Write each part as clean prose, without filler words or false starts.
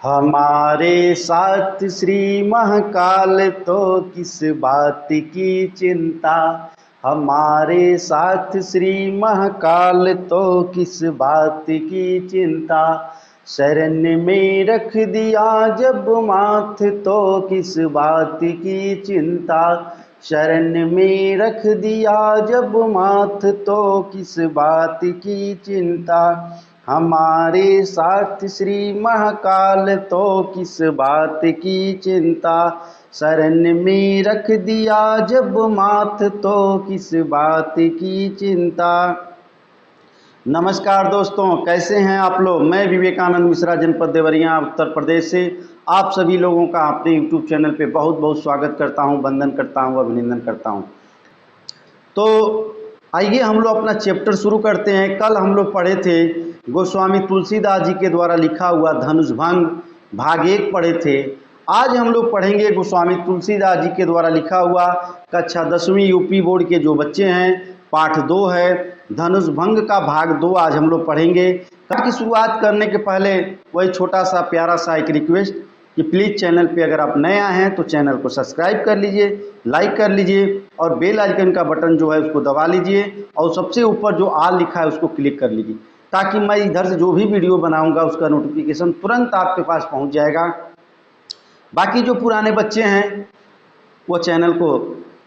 हमारे साथ श्री महाकाल तो किस बात की चिंता। हमारे साथ श्री महाकाल तो किस बात की चिंता। शरण में रख दिया जब माथ तो किस बात की चिंता। शरण में रख दिया जब माथ तो किस बात की चिंता। हमारे साथ श्री महाकाल तो किस बात की चिंता। शरण में रख दिया जब माथ तो किस बात की चिंता। नमस्कार दोस्तों, कैसे हैं आप लोग। मैं विवेकानंद मिश्रा, जनपद देवरिया, उत्तर प्रदेश से आप सभी लोगों का अपने YouTube चैनल पे बहुत बहुत स्वागत करता हूं, वंदन करता हूं, अभिनंदन करता हूं। तो आइए हम लोग अपना चैप्टर शुरू करते हैं। कल हम लोग पढ़े थे गोस्वामी तुलसीदास जी के द्वारा लिखा हुआ धनुष भंग भाग 1 पढ़े थे। आज हम लोग पढ़ेंगे गोस्वामी तुलसीदास जी के द्वारा लिखा हुआ कक्षा 10वीं यूपी बोर्ड के जो बच्चे हैं, पाठ 2 है धनुष भंग का भाग 2 आज हम लोग पढ़ेंगे। कल की शुरुआत करने के पहले वही छोटा सा प्यारा सा एक रिक्वेस्ट कि प्लीज़ चैनल पे अगर आप नए आए हैं तो चैनल को सब्सक्राइब कर लीजिए, लाइक कर लीजिए और बेल आइकन का बटन जो है उसको दबा लीजिए और सबसे ऊपर जो ऑल लिखा है उसको क्लिक कर लीजिए, ताकि मैं इधर से जो भी वीडियो बनाऊंगा उसका नोटिफिकेशन तुरंत आपके पास पहुंच जाएगा। बाकी जो पुराने बच्चे हैं वो चैनल को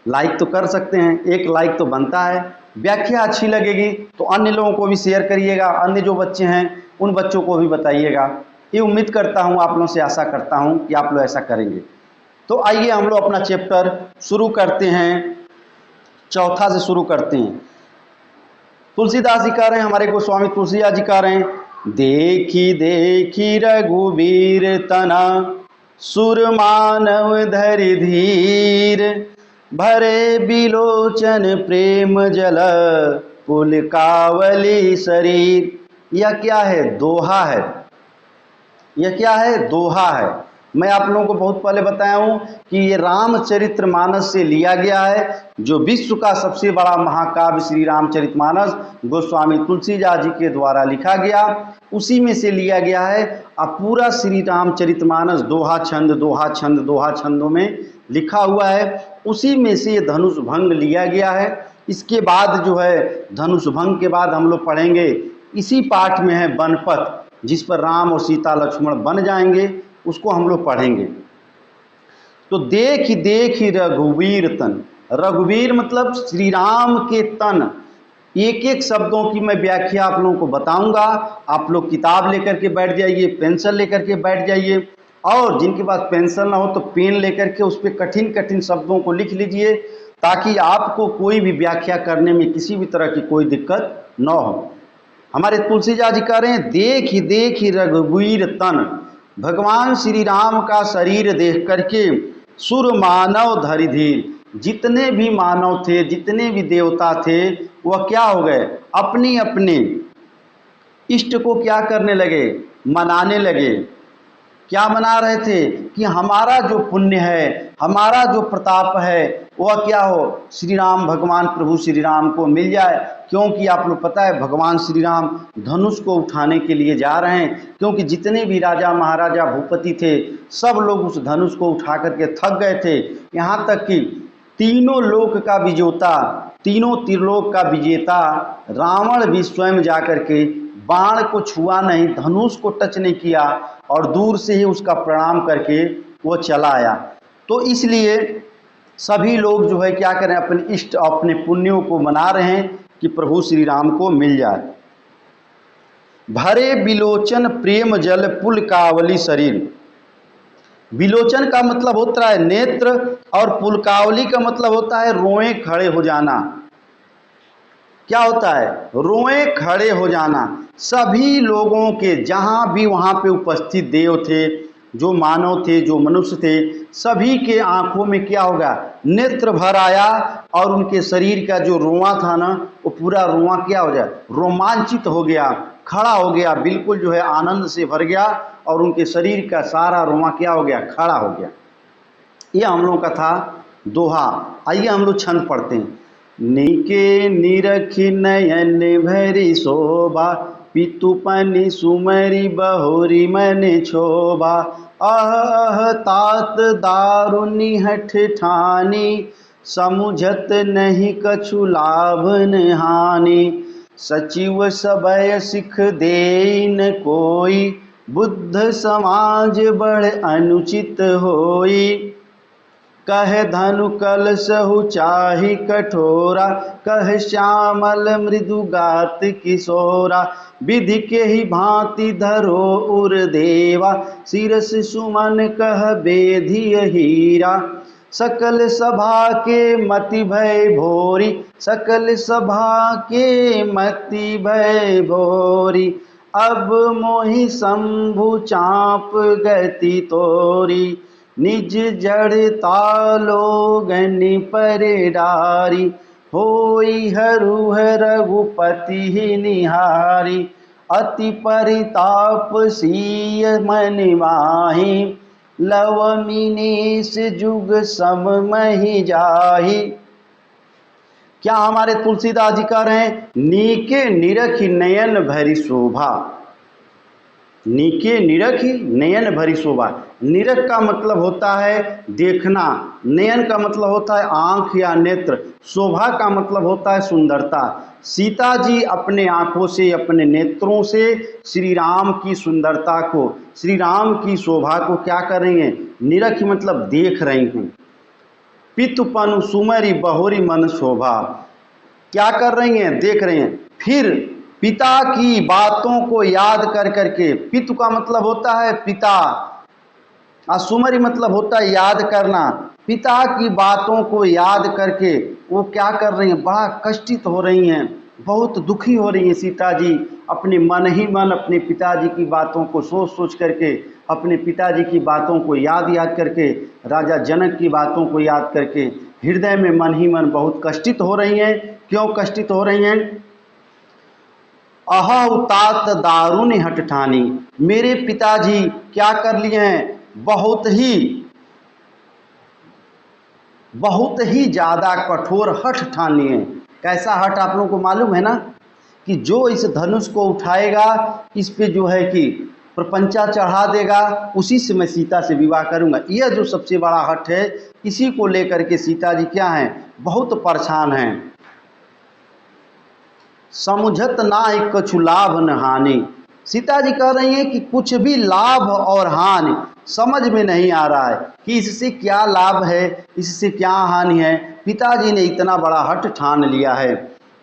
लाइक तो कर सकते हैं, एक लाइक तो बनता है। व्याख्या अच्छी लगेगी तो अन्य लोगों को भी शेयर करिएगा, अन्य जो बच्चे हैं उन बच्चों को भी बताइएगा। ये उम्मीद करता हूँ, आप लोगों से आशा करता हूँ कि आप लोग ऐसा करेंगे। तो आइए हम लोग अपना चैप्टर शुरू करते हैं, चौथा से शुरू करते हैं। तुलसीदास जी कह रहे हैं, हमारे गोस्वामी तुलसीदास जी कह रहे हैं, देखी देखी रघुवीर तना सुर मानव धरि धीर भरे बिलोचन प्रेम जल पुल कावली शरीर। यह क्या है? दोहा है। यह क्या है? दोहा है। मैं आप लोगों को बहुत पहले बताया हूं कि ये रामचरितमानस से लिया गया है, जो विश्व का सबसे बड़ा महाकाव्य श्री रामचरितमानस गोस्वामी तुलसीदास जी के द्वारा लिखा गया, उसी में से लिया गया है। अब पूरा श्री रामचरितमानस दोहा छंद दोहा छंद दोहा छंदों में लिखा हुआ है, उसी में से ये धनुष भंग लिया गया है। इसके बाद जो है धनुष भंग के बाद हम लोग पढ़ेंगे, इसी पाठ में है बनपथ, जिस पर राम और सीता लक्ष्मण बन जाएंगे, उसको हम लोग पढ़ेंगे। तो देख देख रघुवीर तन, रघुवीर मतलब श्री राम के तन। एक एक शब्दों की मैं व्याख्या आप लोगों को बताऊंगा। आप लोग किताब लेकर के बैठ जाइए, पेंसिल लेकर के बैठ जाइए, और जिनके पास पेंसिल ना हो तो पेन लेकर के उस पर कठिन कठिन शब्दों को लिख लीजिए, ताकि आपको कोई भी व्याख्या करने में किसी भी तरह की कोई दिक्कत न हो। हमारे तुलसीदास जी कह रहे हैं, देख देख रघुवीर तन, भगवान श्री राम का शरीर देख करके सुर मानव धरि धीर, जितने भी मानव थे, जितने भी देवता थे, वह क्या हो गए? अपने अपने इष्ट को क्या करने लगे? मनाने लगे। क्या मना रहे थे? कि हमारा जो पुण्य है, हमारा जो प्रताप है, वह क्या हो? श्री राम भगवान प्रभु श्री राम को मिल जाए। क्योंकि आप लोग पता है भगवान श्री राम धनुष को उठाने के लिए जा रहे हैं, क्योंकि जितने भी राजा महाराजा भूपति थे सब लोग उस धनुष को उठा करके थक गए थे। यहाँ तक कि तीनों लोक का विजेता, तीनों त्रिलोक का विजेता रावण भी स्वयं जाकर के बाण को छुआ नहीं, धनुष को टच नहीं किया, और दूर से ही उसका प्रणाम करके वो चला आया। तो इसलिए सभी लोग जो है क्या करें, अपने इष्ट अपने पुण्यों को मना रहे हैं कि प्रभु श्री राम को मिल जाए। भरे बिलोचन प्रेम जल पुल कावली शरीर। बिलोचन का मतलब होता है नेत्र, और पुलकावली का मतलब होता है रोए खड़े हो जाना। क्या होता है? रोए खड़े हो जाना। सभी लोगों के, जहां भी वहां पे उपस्थित देव थे, जो मानव थे, जो मनुष्य थे, सभी के आंखों में क्या होगा? नेत्र भर आया, और उनके शरीर का जो रोआ था ना, वो पूरा रोआ क्या हो जाए? रोमांचित हो गया, खड़ा हो गया, बिल्कुल जो है आनंद से भर गया, और उनके शरीर का सारा रोआ क्या हो गया? खड़ा हो गया। ये हम लोगों का था दोहा। आइए हम लोग छंद पढ़ते हैं। नीके निरखी नयन भरी शोभा पितुपनि सुमरि बहुरी मन क्षोभा। अह तात दारुनि हठ ठानी, समुझत नहीं कछु लाभ न हानि। सचिव सबय सिख देई न कोई, बुद्ध समाज बड़ अनुचित होई। कह धनु कलशहु चाहि कठोरा, कह श्यामल मृदु गात किशोरा। विधि के ही भांति धरो उर देवा, शिरस सुमन कह बेधिय हीरा। सकल सभा के मति भय भोरी, सकल सभा के मति भय भोरी। अब मोहि शंभु चाप गति तोरी, निज जड़ता लोगनि पर डारी। होई हरुह रघुपति ही निहारी, अति परिताप सीय मन माही। लव मिनेश जुग सम महि जाही। क्या हमारे तुलसीदास जी कह रहे हैं, नीके निरखी नयन भरी शोभा। नीके निरखी नयन भरी शोभा। निरख का मतलब होता है देखना, नयन का मतलब होता है आंख या नेत्र, शोभा का मतलब होता है सुंदरता। सीता जी अपने आंखों से, अपने नेत्रों से श्री राम की सुंदरता को, श्री राम की शोभा को क्या कर रही हैं? निरख मतलब देख रही हैं। पितुपनु सुमरि बहुरी मन शोभा, क्या कर रही हैं? देख रही हैं। फिर पिता की बातों को याद कर करके, पितु का मतलब होता है पिता, और सुमरि मतलब होता है याद करना। पिता की बातों को याद करके वो क्या कर रही हैं? बड़ा कष्टित हो रही हैं, बहुत दुखी हो रही हैं सीता जी। अपने मन ही मन अपने पिताजी की बातों को सोच सोच करके, अपने पिताजी की बातों को याद याद करके, राजा जनक की बातों को याद करके हृदय में मन ही मन बहुत कष्टित हो रही हैं। क्यों कष्टित हो रही हैं? अहा उतात दारुण हठ ठानी, मेरे पिताजी क्या कर लिए हैं? बहुत ही ज़्यादा कठोर हठ ठान लिए हैं। कैसा हठ आप लोगों को मालूम है ना, कि जो इस धनुष को उठाएगा, इस पे जो है कि प्रपंचा चढ़ा देगा, उसी से मैं सीता से विवाह करूंगा। यह जो सबसे बड़ा हठ है, इसी को लेकर के सीता जी क्या हैं? बहुत परेशान हैं। समुझत नाहि कछु लाभ न हानि, सीता जी कह रही हैं कि कुछ भी लाभ और हानि समझ में नहीं आ रहा है कि इससे क्या लाभ है, इससे क्या हानि है। पिताजी ने इतना बड़ा हठ ठान लिया है।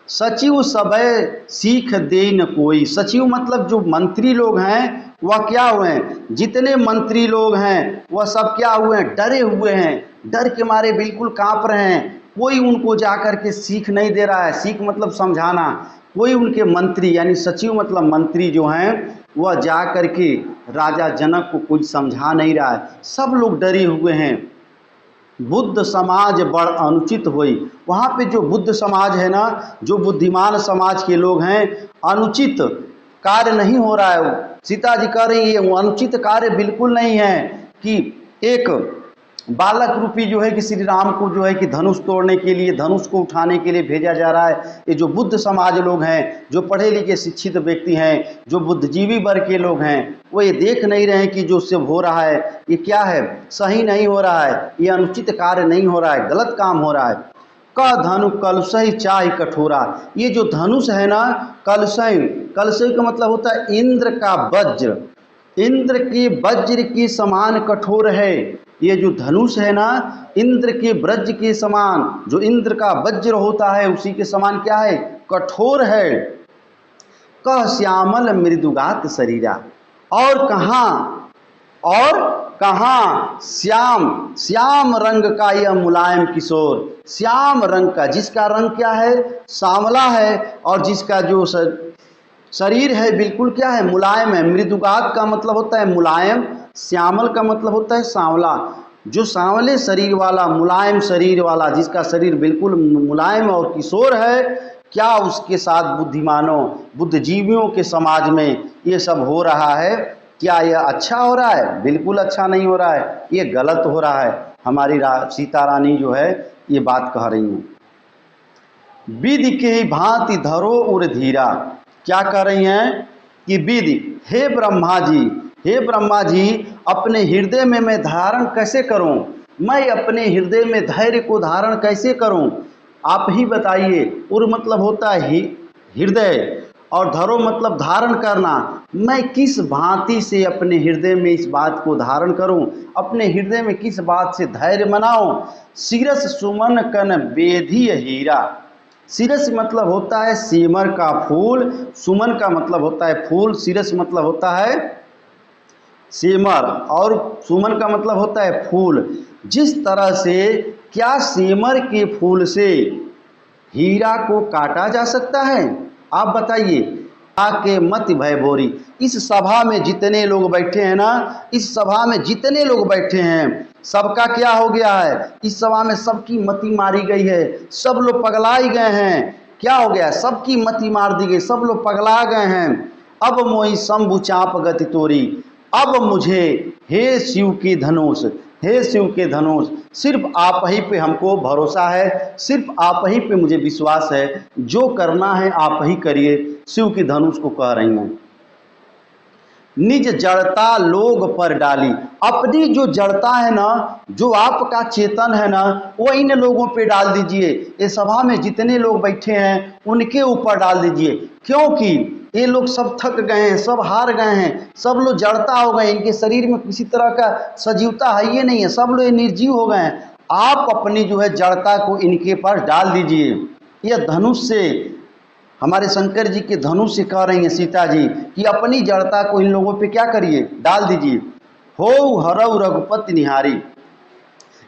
सचिव सबय सीख दे न कोई, सचिव मतलब जो मंत्री लोग हैं वह क्या हुए हैं? जितने मंत्री लोग हैं वह सब क्या हुए हैं? डरे हुए हैं, डर के मारे बिल्कुल कांप रहे हैं। कोई उनको जाकर के सीख नहीं दे रहा है। सीख मतलब समझाना। कोई उनके मंत्री यानी सचिव मतलब मंत्री जो हैं वह जा करके राजा जनक को कुछ समझा नहीं रहा है। सब लोग डरे हुए हैं। बुद्ध समाज बड़ अनुचित हुई, वहाँ पे जो बुद्ध समाज है ना, जो बुद्धिमान समाज के लोग हैं, अनुचित कार्य नहीं हो रहा है। सीता जी कह रही है वो अनुचित कार्य बिल्कुल नहीं है कि एक बालक रूपी जो है कि श्री राम को जो है कि धनुष तोड़ने के लिए, धनुष को उठाने के लिए भेजा जा रहा है। ये जो बुद्ध समाज लोग हैं, जो पढ़े लिखे शिक्षित व्यक्ति हैं, जो बुद्धिजीवी वर्ग के लोग हैं, वो ये देख नहीं रहे हैं कि जो उससे हो रहा है ये क्या है? सही नहीं हो रहा है, ये अनुचित कार्य नहीं हो रहा है, गलत काम हो रहा है। क धनु कलशई चाहि कठोरा, ये जो धनुष है ना, कलशई, कलशई का मतलब होता है इंद्र का वज्र, इंद्र के वज्र के समान कठोर है। ये जो धनुष है ना, इंद्र के वज्र के समान, जो इंद्र का वज्र होता है उसी के समान क्या है? कठोर है। कह श्यामल मृदुगात शरीरा, और कहाँ श्याम, श्याम रंग का यह मुलायम किशोर, श्याम रंग का, जिसका रंग क्या है? सांवला है, और जिसका जो शरीर है बिल्कुल क्या है? मुलायम है। मृदुगात का मतलब होता है मुलायम, श्यामल का मतलब होता है सांवला। जो सांवले शरीर वाला, मुलायम शरीर वाला, जिसका शरीर बिल्कुल मुलायम और किशोर है, क्या उसके साथ बुद्धिमानों, बुद्धिजीवियों के समाज में ये सब हो रहा है? क्या यह अच्छा हो रहा है? बिल्कुल अच्छा नहीं हो रहा है, ये गलत हो रहा है। हमारी सीता रानी जो है ये बात कह रही हैं। विधि के भांति धरो उर धीरा, क्या कर रही हैं? कि विधि, हे ब्रह्मा जी, हे ब्रह्मा जी, अपने हृदय में मैं धारण कैसे करूं, मैं अपने हृदय में धैर्य को धारण कैसे करूं, आप ही बताइए। उर मतलब होता है हृदय, और धरो मतलब धारण करना। मैं किस भांति से अपने हृदय में इस बात को धारण करूं, अपने हृदय में किस बात से धैर्य मनाऊं। शिरस सुमन कन बेधी हीरा, शिरस मतलब होता है सीमर का फूल, सुमन का मतलब होता है फूल, शिरस मतलब होता है सेमर और सुमन का मतलब होता है फूल। जिस तरह से क्या सेमर के फूल से हीरा को काटा जा सकता है, आप बताइए। आके मत भय भोरी, इस सभा में जितने लोग बैठे हैं ना, इस सभा में जितने लोग बैठे हैं सबका क्या हो गया है, इस सभा में सबकी मति मारी गई है, सब लोग पगलाई गए हैं। क्या हो गया, सबकी मति मार दी गई, सब लोग पगला गए हैं। अब मोई शंभु चाप गति तोरी, अब मुझे हे शिव की धनुष, हे शिव के धनुष, सिर्फ आप ही पे हमको भरोसा है, सिर्फ आप ही पे मुझे विश्वास है, जो करना है आप ही करिए। शिव की धनुष को कह रही हैं। निज जड़ता लोग पर डाली, अपनी जो जड़ता है ना, जो आपका चेतन है ना, वो इन लोगों पे डाल दीजिए। ये सभा में जितने लोग बैठे हैं उनके ऊपर डाल दीजिए, क्योंकि ये लोग सब थक गए हैं, सब हार गए हैं, सब लोग जड़ता हो गए, इनके शरीर में किसी तरह का सजीवता है ये नहीं है, सब लोग निर्जीव हो गए हैं। आप अपनी जो है जड़ता को इनके पास डाल दीजिए। यह धनुष से, हमारे शंकर जी के धनुष से कह रही हैं सीता जी कि अपनी जड़ता को इन लोगों पे क्या करिए, डाल दीजिए। हो हरऊ रघुपति निहारी,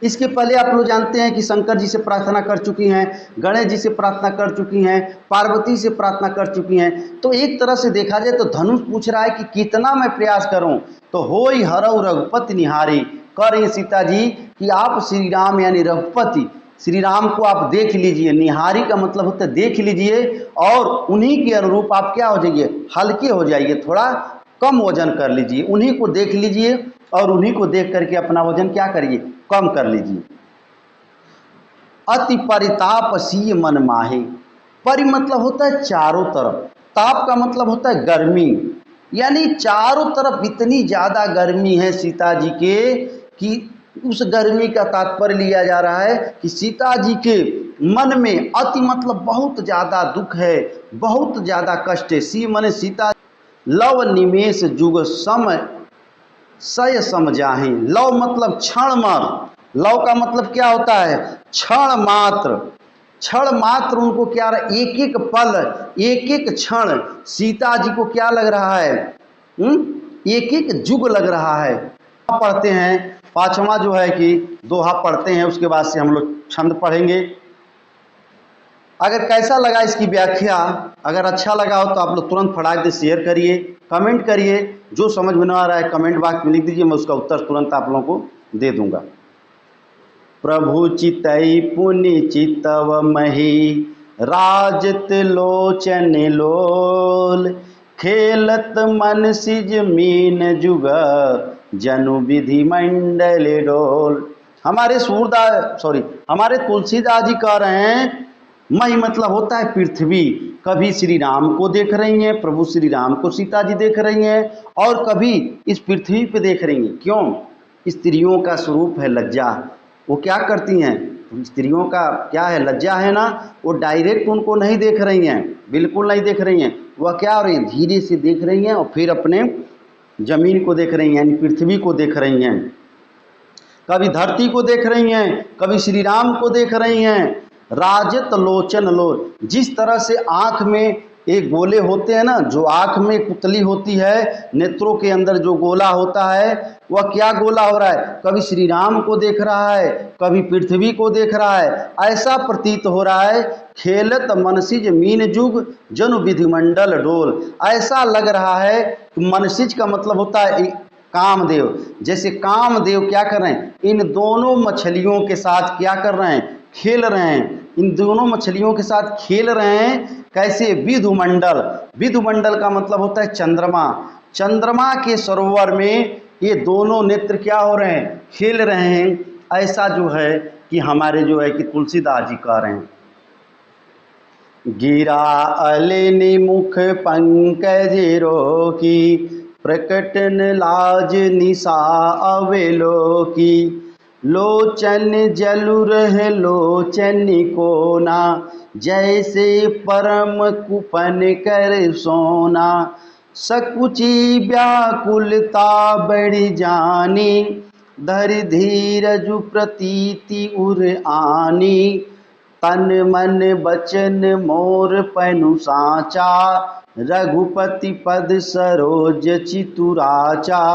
इसके पहले आप लोग जानते हैं कि शंकर जी से प्रार्थना कर चुकी हैं, गणेश जी से प्रार्थना कर चुकी हैं, पार्वती से प्रार्थना कर चुकी हैं। तो एक तरह से देखा जाए तो धनुष पूछ रहा है कि कितना मैं प्रयास करूं, तो होई हरऊ रघुपति निहारी, कह रही सीता जी कि आप श्री राम यानी रघुपति श्री राम को आप देख लीजिए। निहारी का मतलब होता है देख लीजिए, और उन्हीं के अनुरूप आप क्या हो जाइए, हल्के हो जाइए, थोड़ा कम वजन कर लीजिए, उन्हीं को देख लीजिए और उन्हीं को देख करके अपना वजन क्या करिए, कम कर लीजिए। अति परिताप सी मन माहे, परि मतलब होता है चारों तरफ, ताप का मतलब होता है गर्मी, यानी चारों तरफ इतनी ज्यादा गर्मी है सीता जी के कि उस गर्मी का तात्पर्य लिया जा रहा है कि सीता जी के मन में अति मतलब बहुत ज्यादा दुख है, बहुत ज्यादा कष्ट है। सी मन सीता, लव निमेष जुग समय सय समझाहे, लव मतलब क्षण मात्र, लव का मतलब क्या होता है, क्षण मात्र, क्षण मात्र उनको क्या, एक एक पल एक एक क्षण सीता जी को क्या लग रहा है, एक एक जुग लग रहा है। पढ़ते हैं पांचवा जो है कि दोहा पढ़ते हैं, उसके बाद से हम लोग छंद पढ़ेंगे। अगर कैसा लगा इसकी व्याख्या, अगर अच्छा लगा हो तो आप लोग तुरंत फटाक से शेयर करिए, कमेंट करिए, जो समझ में न आ रहा है कमेंट बॉक्स में लिख दीजिए, मैं उसका उत्तर तुरंत आप लोगों को दे दूंगा। प्रभु चितई पुनि चितव मही, राजत लोचन लोल, खेलत मन सिज मीन जुग, जनु विधि मंडल डोल। हमारे तुलसीदास जी कह रहे हैं, मही मतलब होता है पृथ्वी, कभी श्री राम को देख रही हैं, प्रभु श्री राम को सीता जी देख रही हैं, और कभी इस पृथ्वी पे देख रही हैं। क्यों, स्त्रियों का स्वरूप है लज्जा, वो क्या करती हैं, स्त्रियों का क्या है, लज्जा है ना, वो डायरेक्ट उनको नहीं देख रही हैं, बिल्कुल नहीं देख रही हैं, वह क्या हो रही हैं, धीरे से देख रही हैं और फिर अपने जमीन को देख रही हैं, यानी पृथ्वी को देख रही हैं। कभी धरती को देख रही हैं, कभी श्री राम को देख रही हैं। राजत लोचन लोल, जिस तरह से आँख में एक गोले होते हैं ना, जो आँख में पुतली होती है, नेत्रों के अंदर जो गोला होता है, वह क्या गोला हो रहा है, कभी श्री राम को देख रहा है, कभी पृथ्वी को देख रहा है, ऐसा प्रतीत हो रहा है। खेलत मनसिज मीन जुग जनु विधिमंडल डोल, ऐसा लग रहा है कि मनसिज का मतलब होता है कामदेव, जैसे कामदेव क्या कर रहे हैं, इन दोनों मछलियों के साथ क्या कर रहे हैं, खेल रहे हैं, इन दोनों मछलियों के साथ खेल रहे हैं। कैसे, विधुमंडल, विधुमंडल का मतलब होता है चंद्रमा, चंद्रमा के सरोवर में ये दोनों नेत्र क्या हो रहे हैं, खेल रहे हैं। ऐसा जो है कि हमारे जो है कि तुलसीदास जी कह रहे हैं। गिरा अलिनि मुख पंकज रोकी, प्रकटन लाज निशा अवलोकी। लोचन जलु रह लोचन कोना, जैसे परम कुपन कर सोना। सकुची व्याकुलता बढ़ जानी, धर धीरज प्रतीति उर आनी। तन मन बचन मोर पनु साचा, रघुपति पद सरोज चितुराचा।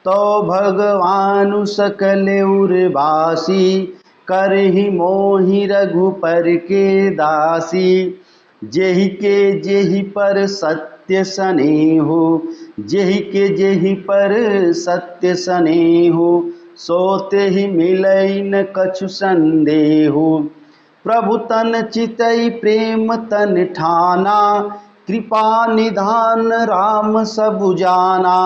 तो भगवानु सकल उर्वासी, करहि मोहि रघुपर के दासी। जेहि पर सत्य स्नेहु, जेहि पर सत्य स्नेहु। सोते ही मिलई न कछु संदेहु, प्रभु तन चितई प्रेम तन ठाना। कृपा निधान राम सबु जाना,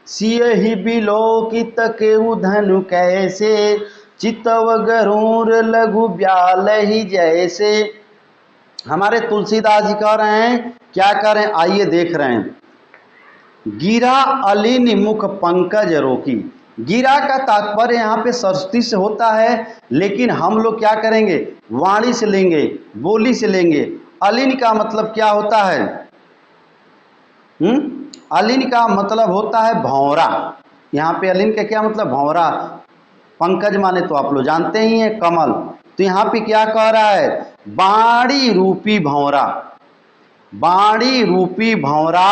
सियहि बिलोकित केहु धनु कैसे। चितव गरुड़ लघु ब्यालहि जैसे। हमारे तुलसीदास जी कह रहे हैं, क्या करें, आइए देख रहे हैं। गिरा अलिनि मुख पंकज रोकी। गिरा का तात्पर्य यहाँ पे सरस्वती से होता है, लेकिन हम लोग क्या करेंगे, वाणी से लेंगे, बोली से लेंगे। अलिन का मतलब क्या होता है? अलिन का मतलब होता है भौरा। यहाँ पे अलिन का क्या मतलब? भौरा। पंकज माने तो आप लोग जानते ही हैं, कमल। तो यहाँ पे क्या कह रहा है? बाणी रूपी भौरा। बाणी रूपी भौरा,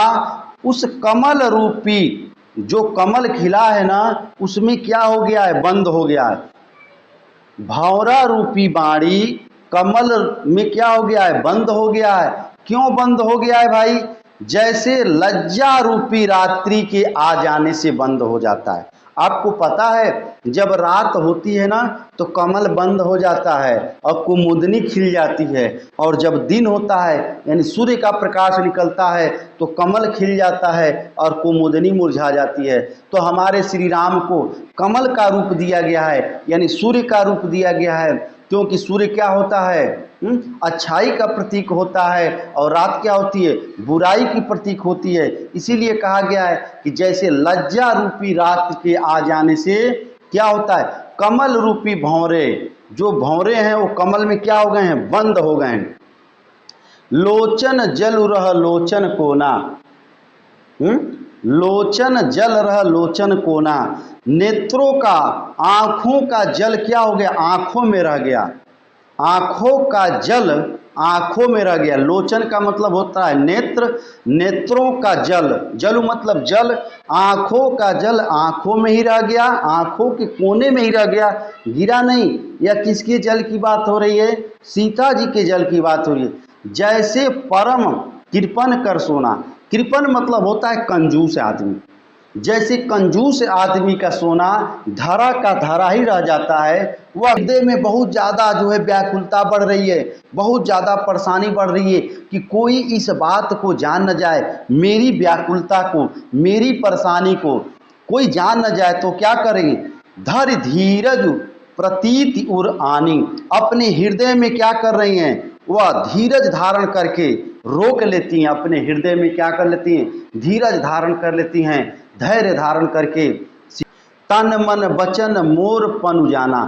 उस कमल रूपी जो कमल खिला है ना, उसमें क्या हो गया है? बंद हो गया है। भौरा रूपी बाणी कमल में क्या हो गया है? बंद हो गया है। क्यों बंद हो गया है भाई? जैसे लज्जा रूपी रात्रि के आ जाने से बंद हो जाता है। आपको पता है, जब रात होती है ना तो कमल बंद हो जाता है और कुमुदनी खिल जाती है, और जब दिन होता है यानी सूर्य का प्रकाश निकलता है तो कमल खिल जाता है और कुमुदनी मुरझा जाती है। तो हमारे श्री राम को कमल का रूप दिया गया है, यानी सूर्य का रूप दिया गया है, क्योंकि सूर्य क्या होता है? अच्छाई का प्रतीक होता है, और रात क्या होती है? बुराई की प्रतीक होती है। इसीलिए कहा गया है कि जैसे लज्जा रूपी रात के आ जाने से क्या होता है? कमल रूपी भौरे, जो भौरे हैं वो कमल में क्या हो गए हैं? बंद हो गए हैं। लोचन जल रह लोचन कोना। लोचन जल रह लोचन कोना। नेत्रों का, आंखों का जल क्या हो गया? आंखों में रह गया। आंखों का जल आंखों में रह गया। लोचन का मतलब होता है नेत्र, नेत्रों का जल, जल मतलब जल, आंखों का जल आंखों में ही रह गया, आंखों के कोने में ही रह गया, गिरा नहीं। यह किसके जल की बात हो रही है? सीता जी के जल की बात हो रही है। जैसे परम कृपन कर सोना। कृपन मतलब होता है कंजूस आदमी। जैसे कंजूस आदमी का सोना धरा का धरा ही रह जाता है, वह हृदय में बहुत ज़्यादा जो है व्याकुलता बढ़ रही है, बहुत ज़्यादा परेशानी बढ़ रही है कि कोई इस बात को जान न जाए, मेरी व्याकुलता को, मेरी परेशानी को कोई जान न जाए तो क्या करेंगे? धर धीरज प्रतीति उर आनी। अपने हृदय में क्या कर रही हैं? वह धीरज धारण करके रोक लेती हैं। अपने हृदय में क्या कर लेती हैं? धीरज धारण कर लेती हैं, धैर्य धारण करके। तन मन वचन मोर पनु जाना।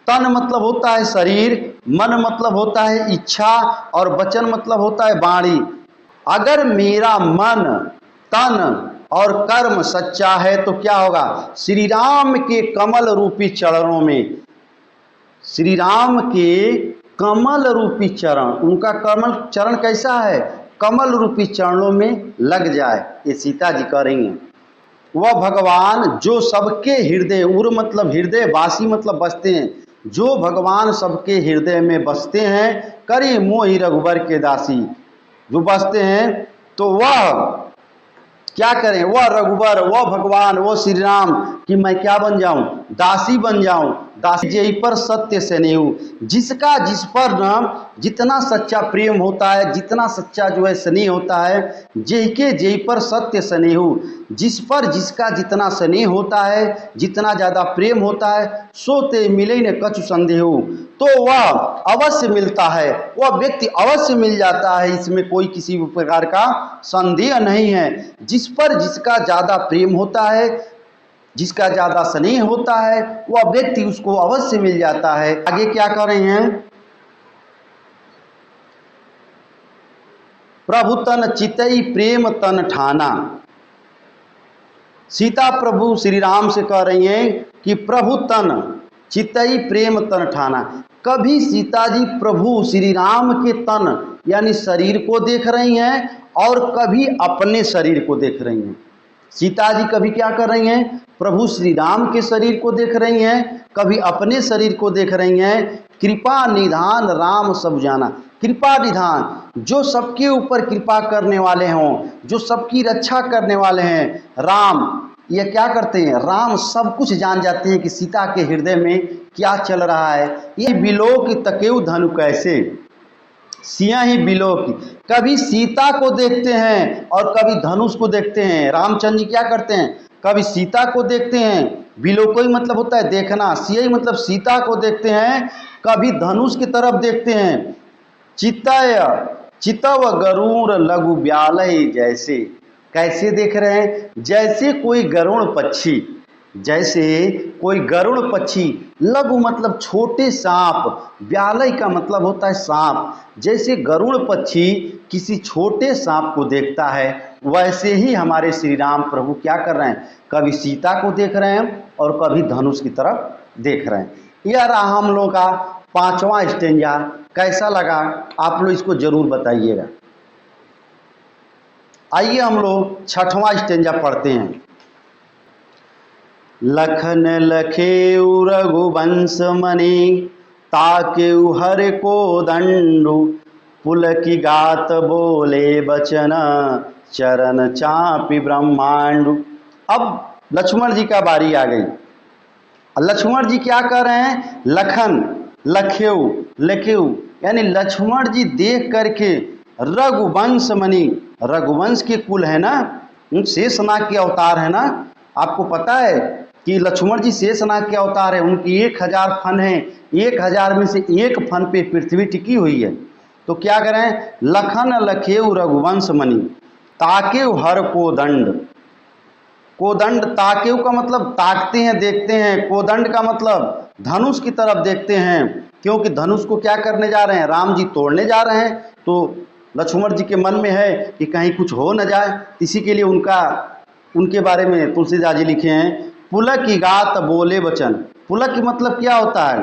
तन मतलब होता है शरीर, मन मतलब होता है इच्छा, और वचन मतलब होता है वाणी। अगर मेरा मन, तन और कर्म सच्चा है तो क्या होगा? श्री राम के कमल रूपी चरणों में, श्री राम के कमल रूपी चरण, उनका कमल चरण कैसा है? कमल रूपी चरणों में लग जाए, ये सीता जी कह रही हैं। वह भगवान जो सबके हृदय, उर मतलब हृदय, वासी मतलब बसते हैं, जो भगवान सबके हृदय में बसते हैं, करी मोहि रघुबर के दासी। जो बसते हैं तो वह क्या करें? वह रघुबर, वह भगवान, वह श्री राम कि मैं क्या बन जाऊं? दासी बन जाऊं। दास जेहि पर सत्य स्नेहु, जिसका जिस पर ना जितना सच्चा प्रेम होता है, जितना सच्चा जो है स्नेह होता है, जेहि के जेहि पर सत्य स्नेहु, जिस पर जिसका जितना स्नेह होता है, जितना ज़्यादा प्रेम होता है, सो ते मिले न कछु संदेहु, तो वह अवश्य मिलता है, वह व्यक्ति अवश्य मिल जाता है, इसमें कोई किसी भी प्रकार का संदेह नहीं है। जिस पर जिसका ज़्यादा प्रेम होता है, जिसका ज़्यादा स्नेह होता है, वह व्यक्ति उसको अवश्य मिल जाता है। आगे क्या कर रहे हैं, प्रभु तन चितई प्रेम तन ठाना। सीता प्रभु श्री राम से कह रही हैं कि प्रभु तन चितई प्रेम तन ठाना। कभी सीता जी प्रभु श्री राम के तन यानी शरीर को देख रही हैं और कभी अपने शरीर को देख रही हैं। सीता जी कभी क्या कर रही हैं, प्रभु श्री राम के शरीर को देख रही हैं, कभी अपने शरीर को देख रही हैं। कृपा निधान राम सब जाना। कृपा निधान, जो सबके ऊपर कृपा करने वाले हों, जो सबकी रक्षा करने वाले हैं, राम ये क्या करते हैं, राम सब कुछ जान जाते हैं कि सीता के हृदय में क्या चल रहा है। ये बिलोक तकेउ धनु कैसे, सिया ही बिलोक, कभी सीता को देखते हैं और कभी धनुष को देखते हैं। रामचंद्र जी क्या करते हैं, कभी सीता को देखते हैं, बिलोकोई मतलब होता है देखना, सिया मतलब सीता को देखते हैं, कभी धनुष की तरफ देखते हैं। चितय चितव गरुड़ लघु ब्यालय जैसे, कैसे देख रहे हैं, जैसे कोई गरुड़ पक्षी, जैसे कोई गरुड़ पक्षी, लघु मतलब छोटे सांप, ब्यालय का मतलब होता है सांप, जैसे गरुड़ पक्षी किसी छोटे सांप को देखता है, वैसे ही हमारे श्री राम प्रभु क्या कर रहे हैं, कभी सीता को देख रहे हैं और कभी धनुष की तरफ देख रहे हैं। यह रहा हम लोग का 5वां स्टेंजा। कैसा लगा आप लोग इसको जरूर बताइएगा। आइए हम लोग 6वां स्टेंजा पढ़ते हैं। लखन लखेउ रघुवंश मणि, ताकेउ हर को दंडु, पुलकी गात बोले बचन, चरण चापी ब्रह्मांडु। अब लक्ष्मण जी का बारी आ गई। लक्ष्मण जी क्या कर रहे हैं, लखन लखेउ लखेउ यानी लक्ष्मण जी देख करके, रघुवंश मणि, रघुवंश के कुल है ना, शेषनाग के अवतार है ना, आपको पता है कि लक्ष्मण जी शेषनाग के अवतार है, उनकी 1000 फन है, 1000 में से एक फन पे पृथ्वी टिकी हुई है। तो क्या करें, लखन लखेउ रघुवंश मणि, ताकेउ हर कोदंड। कोदंड, ताकेउ का मतलब ताकते हैं, देखते हैं, कोदंड का मतलब धनुष की तरफ देखते हैं, क्योंकि धनुष को क्या करने जा रहे हैं, राम जी तोड़ने जा रहे हैं। तो लक्ष्मण जी के मन में है कि कहीं कुछ हो न जाए, इसी के लिए उनके बारे में तुलसीदास जी लिखे हैं, पुलक की गात बोले वचन। पुलक की मतलब क्या होता है,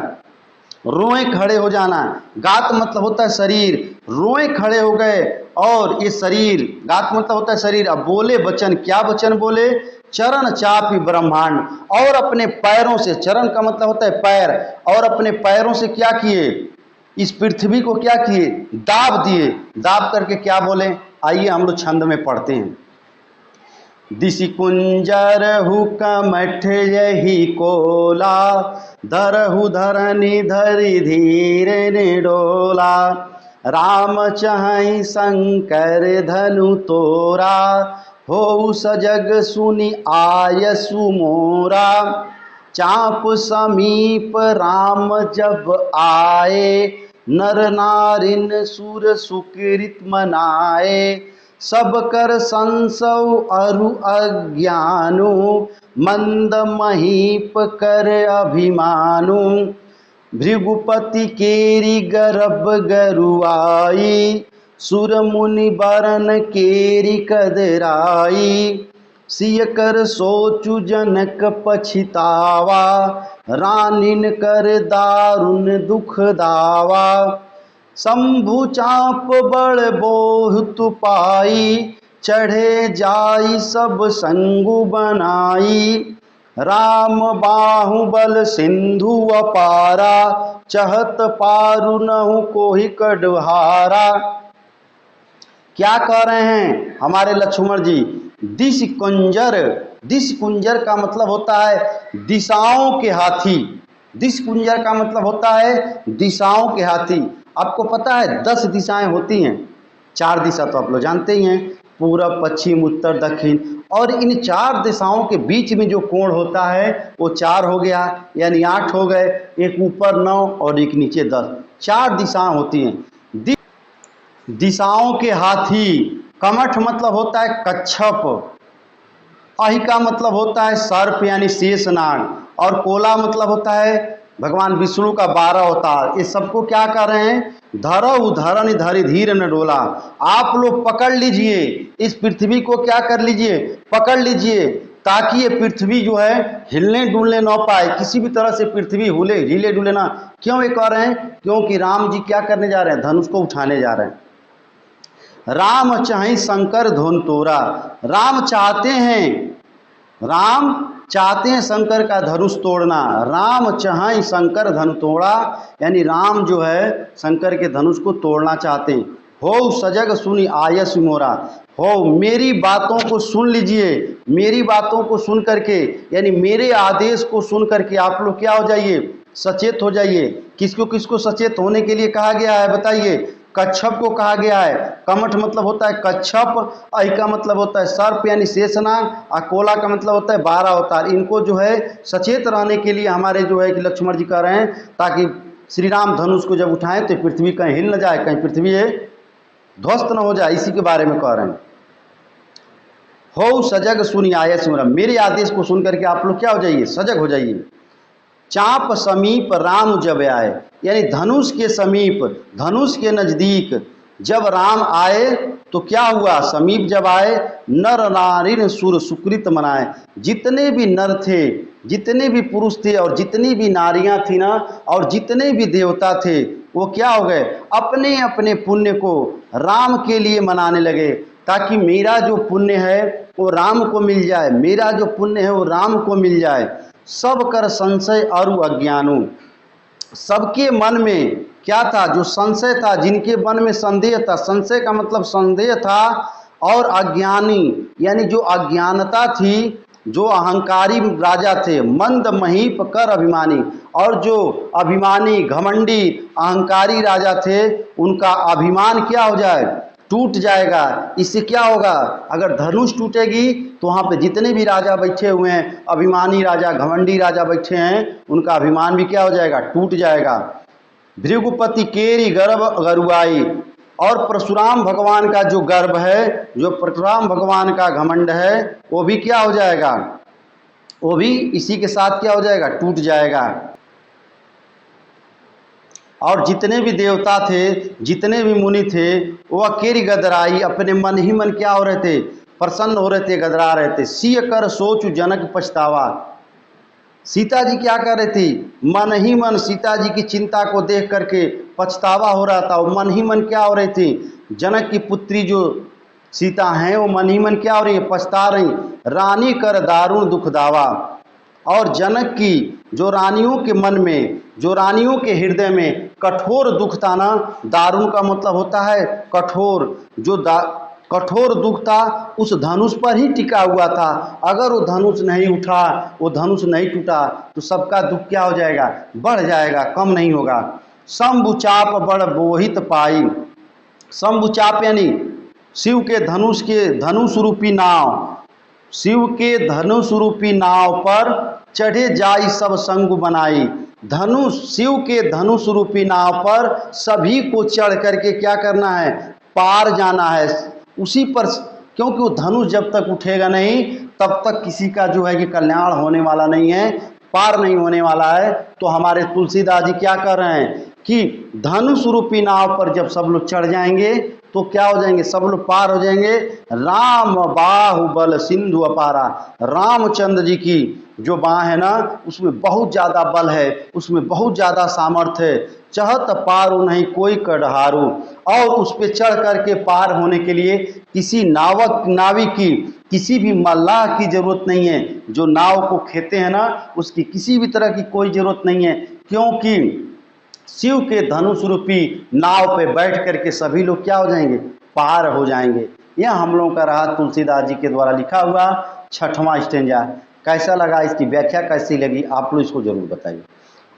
रोए खड़े हो जाना, गात मतलब होता है शरीर, रोए खड़े हो गए और ये शरीर, गात मतलब होता है शरीर। अब बोले वचन, क्या वचन बोले, चरण चापी ब्रह्मांड, और अपने पैरों से, चरण का मतलब होता है पैर, और अपने पैरों से क्या किए, इस पृथ्वी को क्या किए, दाब दिए। दाब करके क्या बोले, आइए हम लोग छंद में पढ़ते हैं। दिशि कुंजर हुकमठ यही कोला, धरहु धरनी धरि धीरे निडोला, राम चाहि शंकर धनु तोरा, हो सजग सुनि आयसु मोरा, चाप समीप राम जब आए, नर नारिन सुर सुकृत मनाए, सब कर संसव अरु अज्ञानु, मंद महीप कर अभिमानु, भृगुपति केरी गर्भ गरुआई, सुर मुनि बरन केरी कदराई, सिय कर सोचु जनक पछितावा, रानिन कर दारुण दुख दावा, शंभु चाप बड़ बहुत पाई, चढ़े जाई सब संगु बनाई, राम बाहुबल सिंधु अपारा, चहत पारु नहु कोहि कड़हारा। क्या कह रहे हैं हमारे लक्ष्मण जी, दिश कुंजर, दिश कुंजर का मतलब होता है दिशाओं के हाथी, दिश कुंजर का मतलब होता है दिशाओं के हाथी। आपको पता है 10 दिशाएं होती हैं, 4 दिशा तो आप लोग जानते ही हैं, पूरब, पश्चिम, उत्तर, दक्षिण। और इन 4 दिशाओं के बीच में जो कोण होता है वो 4 हो गया, यानी 8 हो गए। एक ऊपर 9 और एक नीचे 10, 4 दिशाएं होती हैं। दिशाओं के हाथी। कमठ मतलब होता है कच्छप। अहि का मतलब होता है सर्प यानी शेषनाग। और कोला मतलब होता है भगवान विष्णु का 12 अवतार। ये सबको क्या कर रहे हैं? धरऊ धरन धरि धीर न डोला। आप लोग पकड़ लीजिए, इस पृथ्वी को क्या कर लीजिए? पकड़ लीजिए, ताकि ये पृथ्वी जो है हिलने डुलने ना पाए, किसी भी तरह से पृथ्वी हिले डुले ना। क्यों ये कर रहे हैं? क्योंकि राम जी क्या करने जा रहे हैं? धनुष को उठाने जा रहे हैं। राम चाहे शंकर धुन तोरा। राम चाहते हैं शंकर का धनुष तोड़ना। राम चाहे शंकर धनु तोड़ा, यानी राम जो है शंकर के धनुष को तोड़ना चाहते हैं। हो सजग सुनी आयस मोरा। हो, मेरी बातों को सुन लीजिए, मेरी बातों को सुन करके, यानी मेरे आदेश को सुन करके आप लोग क्या हो जाइए? सचेत हो जाइए। किसको किसको सचेत होने के लिए कहा गया है बताइए? कच्छप को कहा गया है। कमठ मतलब होता है कच्छप, अहि का मतलब होता है सर्प यानी शेषनाग, और कोला का मतलब होता है 12 अवतार। इनको जो है सचेत रहने के लिए हमारे जो है कि लक्ष्मण जी कह रहे हैं, ताकि श्री राम धनुष को जब उठाएं तो पृथ्वी कहीं हिल न जाए, कहीं पृथ्वी ध्वस्त न हो जाए, इसी के बारे में कह रहे हैं। हो सजग सुनी आयस मोरा, मेरे आदेश को सुन करके आप लोग क्या हो जाइए? सजग हो जाइए। चाप समीप राम जब आए, यानी धनुष के समीप, धनुष के नजदीक जब राम आए तो क्या हुआ? समीप जब आए, नर नारिन सुर सुकृत मनाए। जितने भी नर थे, जितने भी पुरुष थे, और जितनी भी नारियां थी ना, और जितने भी देवता थे, वो क्या हो गए? अपने अपने पुण्य को राम के लिए मनाने लगे, ताकि मेरा जो पुण्य है वो राम को मिल जाए, मेरा जो पुण्य है वो राम को मिल जाए। सब कर संशय अरु अज्ञानु। सबके मन में क्या था? जो संशय था, जिनके मन में संदेह था, संशय का मतलब संदेह था, और अज्ञानी यानी जो अज्ञानता थी, जो अहंकारी राजा थे, मंद महीप कर अभिमानी, और जो अभिमानी घमंडी अहंकारी राजा थे, उनका अभिमान क्या हो जाए? टूट जाएगा। इससे क्या होगा? अगर धनुष टूटेगी तो वहाँ पे जितने भी राजा बैठे हुए हैं, अभिमानी राजा, घमंडी राजा बैठे हैं, उनका अभिमान भी क्या हो जाएगा? टूट जाएगा। भृगुपति केरी गर्भ गरुआई, और परशुराम भगवान का जो गर्भ है, जो परशुराम भगवान का घमंड है, वो भी क्या हो जाएगा? वो भी इसी के साथ क्या हो जाएगा? टूट जाएगा। और जितने भी देवता थे, जितने भी मुनि थे, वो अकेरी गदराई, अपने मन ही मन क्या हो रहे थे? प्रसन्न हो रहे थे, गदरा रहे थे। सिय कर सोच जनक पछतावा। सीता जी क्या कर रही थी? मन ही मन सीता जी की चिंता को देख करके पछतावा हो रहा था। वो मन ही मन क्या हो रही थी? जनक की पुत्री जो सीता हैं, वो मन ही मन क्या हो रही है? पछता रही। रानी कर दारुण दुख दावा। और जनक की जो रानियों के मन में, जो रानियों के हृदय में कठोर दुख था ना, दारुण का मतलब होता है कठोर, जो कठोर दुख था उस धनुष पर ही टिका हुआ था। अगर वो धनुष नहीं उठा, वो धनुष नहीं टूटा, तो सबका दुख क्या हो जाएगा? बढ़ जाएगा, कम नहीं होगा। शंभुचाप बड़ बोहित पाई। शंभुचाप यानी शिव के धनुष के धनुष रूपी नाव, शिव के धनुष रूपी नाव पर चढ़े जाई सब संग बनाई। धनुष, शिव के धनुष रूपी नाव पर सभी को चढ़ करके क्या करना है? पार जाना है उसी पर, क्योंकि वो धनुष जब तक उठेगा नहीं तब तक किसी का जो है कि कल्याण होने वाला नहीं है, पार नहीं होने वाला है। तो हमारे तुलसीदास जी क्या कर रहे हैं कि धनुष रूपी नाव पर जब सब लोग चढ़ जाएंगे तो क्या हो जाएंगे? सब लोग पार हो जाएंगे। राम बाहुबल सिंधु अपारा। रामचंद्र जी की जो बाह है ना, उसमें बहुत ज़्यादा बल है, उसमें बहुत ज़्यादा सामर्थ्य है। चहत पारो नहीं कोई कड़हारू। और उस पर चढ़ करके पार होने के लिए किसी नाविक की, किसी भी मल्लाह की जरूरत नहीं है। जो नाव को खेते हैं ना, उसकी किसी भी तरह की कोई जरूरत नहीं है, क्योंकि शिव के धनुष रूपी नाव पे बैठ करके सभी लोग क्या हो जाएंगे? पार हो जाएंगे। यह हम लोगों का रहा तुलसीदास जी के द्वारा लिखा हुआ 6वां स्टेंजा। कैसा लगा? इसकी व्याख्या कैसी लगी? आप लोग इसको जरूर बताइए।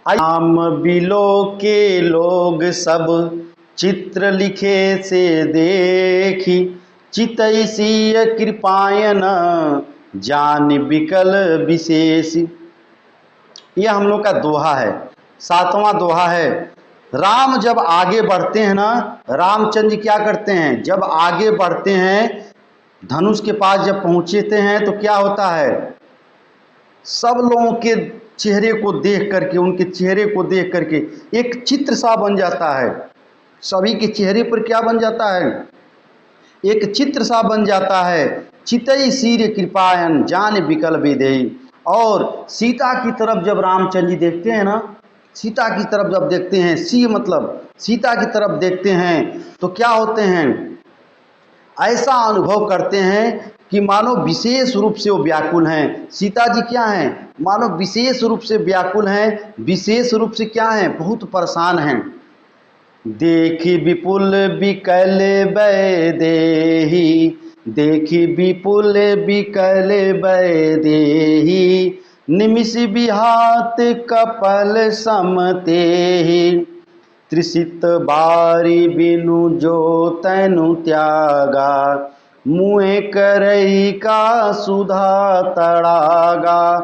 राम बिलो के लोग सब चित्र लिखे से देखी, चितैसी कृपायन जान बिकल विशेष। यह हम लोग का दोहा है, 7वां दोहा है। राम जब आगे बढ़ते हैं ना, रामचंद्र जी क्या करते हैं, जब आगे बढ़ते हैं धनुष के पास जब पहुंचते हैं तो क्या होता है, सब लोगों के चेहरे को देख करके, उनके चेहरे को देख करके एक चित्र सा बन जाता है। सभी के चेहरे पर क्या बन जाता है, एक चित्र सा बन जाता है। चितई सीर कृपायन जान विकल विदेही। और सीता की तरफ जब रामचंद्र जी देखते हैं ना, सीता की तरफ जब देखते हैं, सी मतलब सीता की तरफ देखते हैं तो क्या होते हैं, ऐसा अनुभव करते हैं कि मानो विशेष रूप से वो व्याकुल हैं। सीता जी क्या हैं, मानो विशेष रूप से व्याकुल हैं, विशेष रूप से क्या हैं, बहुत परेशान हैं। देखी विपुल बिकल वैदेही, देखी विपुल बिकल वैदेही, निमिष बिहात कपल समतेहि, त्रिसित बारी बिनु जो तैनु त्यागा, मुँह करई का सुधा तड़ागा,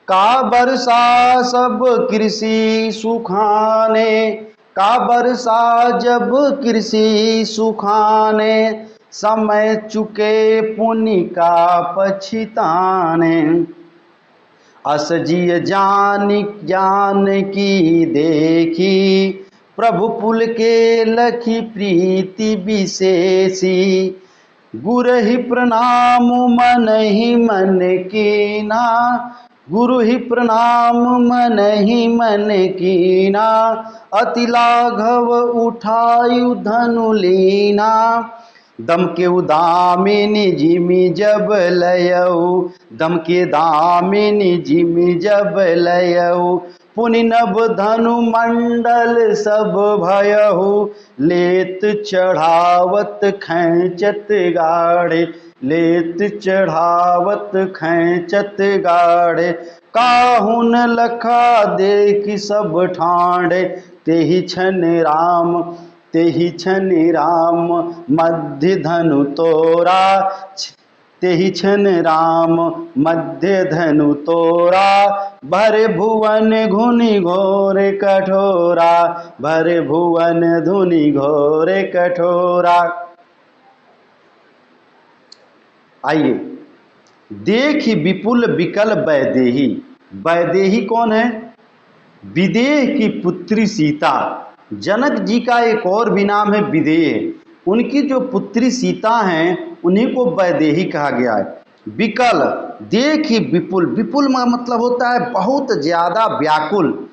का बरसा सब कृषि सुखाने, का बरसा जब कृषि सुखाने, समय चुके पुनि का पछिताने, अस जिय जान की देखी, प्रभु पुल के लखी प्रीति विशेषी, गुरु ही प्रणाम मन ही मन कीना, गुरु ही प्रणाम मन ही मन कीना, अति लाघव उठायु धनु लीना, दम के दामिनी जिमि जब लयऊ, दम के दामिनी जिमि जब लयऊ, पुनि नभ धनु मंडल सब भयहु, लेत चढ़ावत खैंचत गाढ़े, लेत चढ़ावत खैंचत गाढ़े, काहुन लखा देखि सब ठाढ़े, तेहि छन राम, तेहि छन राम मध्य धनु तोरा, तेहि छन राम मध्य धनु तोरा, भरे भुवन घुनि घोर कठोरा, भरे भुवन धुनि घोर कठोरा। आइए, देखी विपुल बिकल वैदेही। वैदेही कौन है, विदेह की पुत्री सीता। जनक जी का एक और भी नाम है विदेह। उनकी जो पुत्री सीता हैं उन्हीं को वैदेही कहा गया है। विकल, देखी विपुल, विपुल मतलब होता है बहुत ज़्यादा व्याकुल।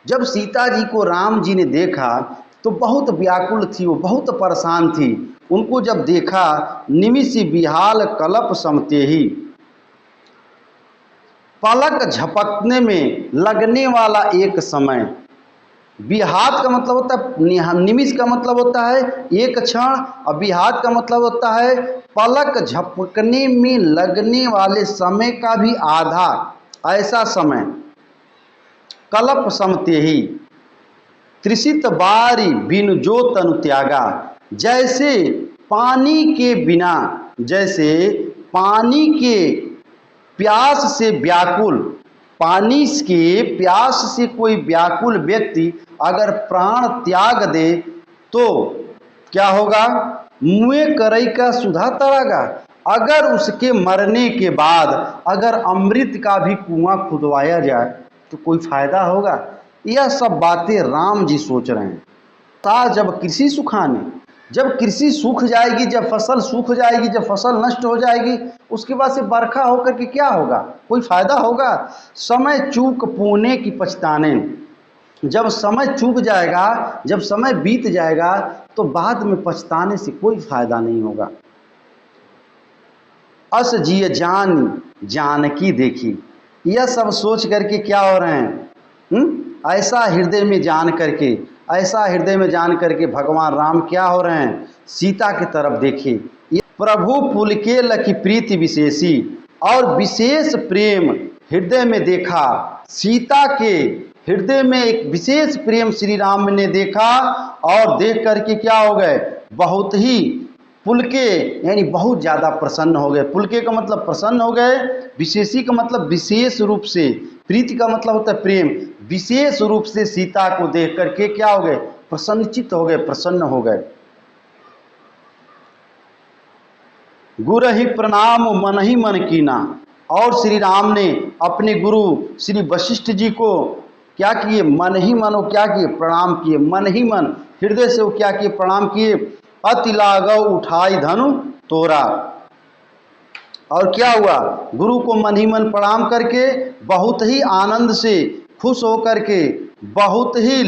जब सीता जी को राम जी ने देखा तो बहुत व्याकुल थी, वो बहुत परेशान थी। उनको जब देखा, निमिष बिहाल कलप समते ही, पलक झपकने में लगने वाला एक समय। बिहात का मतलब होता है, निमिष का मतलब होता है एक क्षण, और बिहात का मतलब होता है पलक झपकने में लगने वाले समय का भी आधा, ऐसा समय। कलप समते ही, त्रिसित बारी बिनु जो तनु त्यागा, जैसे पानी के बिना, जैसे पानी के प्यास से व्याकुल, पानी के प्यास से कोई व्याकुल व्यक्ति अगर प्राण त्याग दे तो क्या होगा, मुँह करई का सुधा तड़ागा। अगर उसके मरने के बाद अगर अमृत का भी कुआं खुदवाया जाए तो कोई फायदा होगा। यह सब बातें राम जी सोच रहे हैं। जब कृषि सुखाने, जब कृषि सूख जाएगी, जब फसल सूख जाएगी, जब फसल नष्ट हो जाएगी, उसके बाद से बरखा होकर के क्या होगा, कोई फायदा होगा। समय चूक पुणे की पछताने, जब समय चूक जाएगा, जब समय बीत जाएगा तो बाद में पछताने से कोई फायदा नहीं होगा। अस जिय जानकी देखी, यह सब सोच करके क्या हो रहे हैं, ऐसा हृदय में जान करके, ऐसा हृदय में जान करके भगवान राम क्या हो रहे हैं, सीता की तरफ देखिए। प्रभु पुलके लखी प्रीति विशेषी, और विशेष प्रेम हृदय में देखा। सीता के हृदय में एक विशेष प्रेम श्री राम ने देखा और देख करके क्या हो गए, बहुत ही पुलके यानी बहुत ज़्यादा प्रसन्न हो गए। पुलके का मतलब प्रसन्न हो गए, विशेषी का मतलब विशेष रूप से, प्रीति का मतलब होता है प्रेम, विशेष रूप से सीता को देख करके क्या हो गए, प्रसन्नचित्त हो गए, प्रसन्न हो गए। गुरु ही प्रणाम मन ही मन कीना, और श्री राम ने अपने गुरु श्री वशिष्ठ जी को क्या किए, मन ही मन वो क्या किए, प्रणाम किए, मन ही मन हृदय से वो क्या किए, प्रणाम किए। अति लागव उठाई धनु तोरा, और क्या हुआ, गुरु को मन ही मन प्रणाम करके बहुत ही आनंद से खुश होकर के, बहुत ही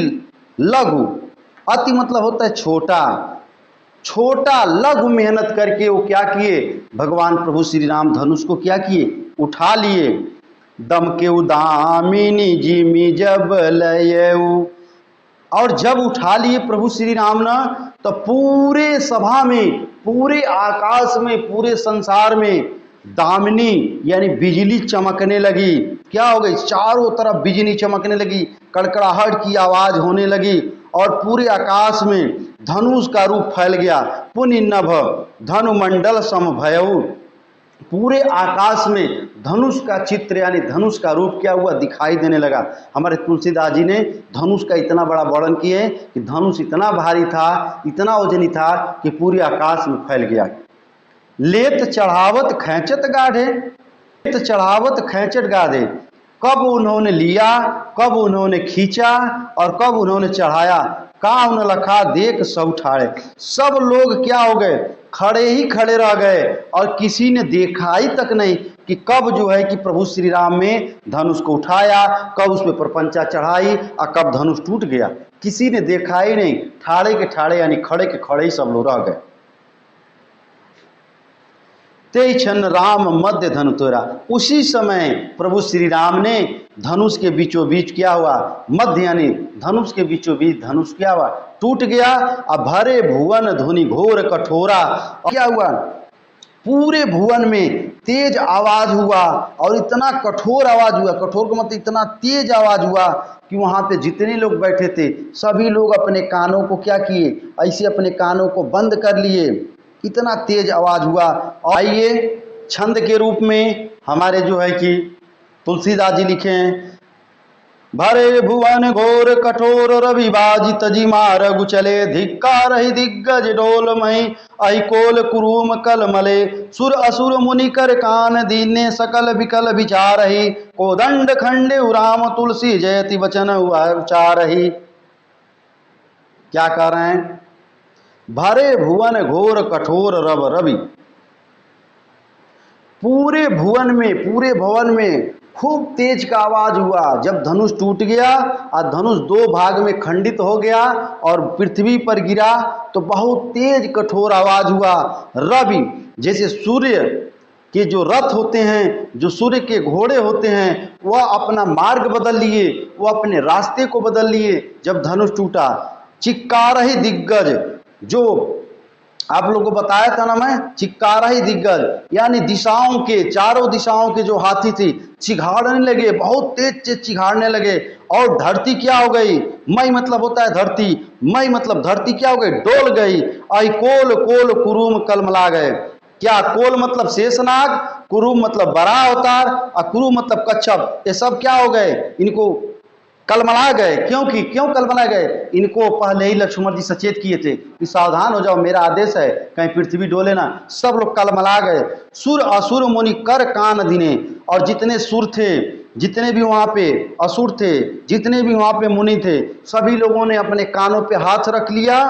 लघु, अति मतलब होता है छोटा, छोटा लघु मेहनत करके वो क्या किए, भगवान प्रभु श्री राम धनुष को क्या किए, उठा लिए। दम के उदामिनी जिमी जब लयऊ, और जब उठा लिए प्रभु श्री राम ने, तो पूरे सभा में, पूरे आकाश में, पूरे संसार में दामिनी यानी बिजली चमकने लगी। क्या हो गई, चारों तरफ बिजली चमकने लगी, कड़कड़ाहट की आवाज होने लगी, और पूरे आकाश में धनुष का रूप फैल गया। पुनि नभ धनुमंडल समभयऊ, पूरे आकाश में धनुष का चित्र यानी धनुष का रूप क्या हुआ, दिखाई देने लगा। हमारे तुलसीदास जी ने धनुष का इतना बड़ा वर्णन किए कि धनुष इतना भारी था, इतना वजनी था कि पूरे आकाश में फैल गया। लेत चढ़ावत खैंचत गाढ़े, लेत चढ़ावत खैंचत गाढ़े, कब उन्होंने लिया, कब उन्होंने खींचा और कब उन्होंने चढ़ाया, काहुन लखा देख सब ठाड़े। सब लोग क्या हो गए, खड़े ही खड़े रह गए, और किसी ने देखा ही तक नहीं कि कब जो है कि प्रभु श्री राम में धनुष को उठाया, कब उस पर प्रपंचा चढ़ाई और कब धनुष टूट गया, किसी ने देखा ही नहीं। ठाड़े के ठाड़े यानी खड़े के खड़े ही सब लोग रह गए। ते क्षण राम मध्य धनु तोरा, उसी समय प्रभु श्री राम ने धनुष के बीचों बीच क्या हुआ, मध्य यानी धनुष के बीचों बीच धनुष क्या हुआ, टूट गया। अब भरे भुवन धुनि घोर कठोरा, क्या हुआ, पूरे भुवन में तेज आवाज हुआ, और इतना कठोर आवाज हुआ, कठोर का मतलब इतना तेज आवाज हुआ कि वहां पे जितने लोग बैठे थे सभी लोग अपने कानों को क्या किए, ऐसे अपने कानों को बंद कर लिए, इतना तेज आवाज हुआ। और आइए छंद के रूप में हमारे जो है कि तुलसीदास जी लिखे हैं, भरे भुवन घोर कठोर रविबाजी तजी मारगु चले, धिक्कार ही दिग्गज डोल मही अहिकोल कुरूम कल मले, सुर असुर मुनि कर कान दीने सकल विकल विचार ही, कोदंड खंडे उराम तुलसी जयति वचन उचार ही। क्या कह रहे हैं, भरे भुवन घोर कठोर रव रवि, पूरे भुवन में, पूरे भवन में खूब तेज का आवाज हुआ। जब धनुष टूट गया और धनुष दो भाग में खंडित हो गया और पृथ्वी पर गिरा, तो बहुत तेज कठोर आवाज हुआ। रवि जैसे सूर्य के जो रथ होते हैं, जो सूर्य के घोड़े होते हैं, वह अपना मार्ग बदल लिए, वह अपने रास्ते को बदल लिए जब धनुष टूटा। चिक्कार ही दिग्गज, जो आप लोगों को बताया था ना मैं, चिक्कारा ही दिग्गज यानी दिशाओं के, चारों दिशाओं के जो हाथी थे चिघाड़ने लगे, बहुत तेज तेज चिघाड़ने लगे। और धरती क्या हो गई, मई मतलब होता है धरती, मई मतलब धरती क्या हो गई, डोल गई। आई कोल कोल कुरुम कलमला गए, क्या कोल मतलब शेषनाग, कुरुम मतलब बड़ा अवतार और कुरु मतलब कच्छप, ये सब क्या हो गए, इनको कलमला गए। क्योंकि क्यों कलमला गए, इनको पहले ही लक्ष्मण जी सचेत किए थे कि सावधान हो जाओ, मेरा आदेश है, कहीं पृथ्वी डोले ना। सब लोग कलमला गए। सुर असुर मुनि कर कान दिने, और जितने सुर थे, जितने भी वहाँ पे असुर थे, जितने भी वहाँ पे मुनि थे, सभी लोगों ने अपने कानों पे हाथ रख लिया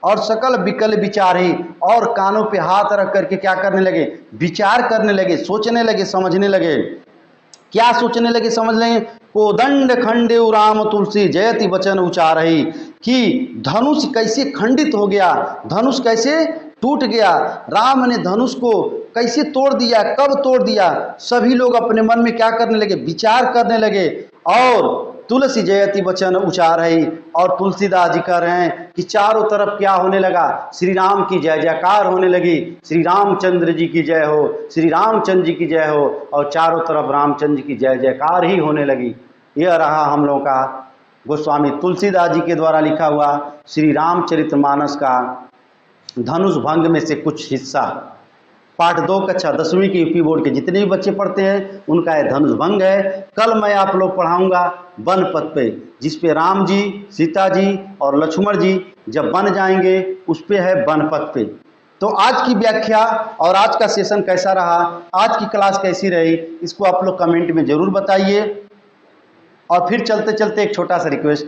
और सकल विकल विचारे, और कानों पे हाथ रख करके क्या करने लगे, विचार करने लगे, सोचने लगे, समझने लगे। क्या सोचने लगे, समझ लेंगे, कोदंड खंडे राम तुलसी जयति वचन उचारही, कि धनुष कैसे खंडित हो गया, धनुष कैसे टूट गया, राम ने धनुष को कैसे तोड़ दिया, कब तोड़ दिया। सभी लोग अपने मन में क्या करने लगे, विचार करने लगे। और तुलसी जयति वचन उचारही, और तुलसीदास जी कह रहे हैं कि चारों तरफ क्या होने लगा, श्री राम की जय जयकार होने लगी, श्री रामचंद्र जी की जय हो, श्री रामचंद्र जी की जय हो, और चारों तरफ रामचंद्र जी की जय जयकार ही होने लगी। यह रहा हम लोगों का गोस्वामी तुलसीदास जी के द्वारा लिखा हुआ श्री रामचरितमानस का धनुष भंग में से कुछ हिस्सा। पाठ 2 कक्षा 10वीं के यूपी बोर्ड के जितने भी बच्चे पढ़ते हैं उनका यह धनुष भंग है। कल मैं आप लोग पढ़ाऊंगा वन पथ पे, जिस पे राम जी, सीता जी और लक्ष्मण जी जब बन जाएंगे उस पे है वन पथ पे। तो आज की व्याख्या और आज का सेशन कैसा रहा, आज की क्लास कैसी रही, इसको आप लोग कमेंट में जरूर बताइए। और फिर चलते चलते एक छोटा सा रिक्वेस्ट,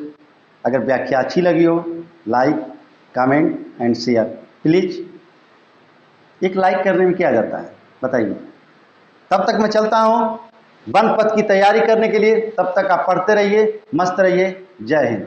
अगर व्याख्या अच्छी लगी हो like, comment and share please. एक लाइक करने में क्या जाता है बताइए। तब तक मैं चलता हूँ वन पथ की तैयारी करने के लिए, तब तक आप पढ़ते रहिए, मस्त रहिए। जय हिंद।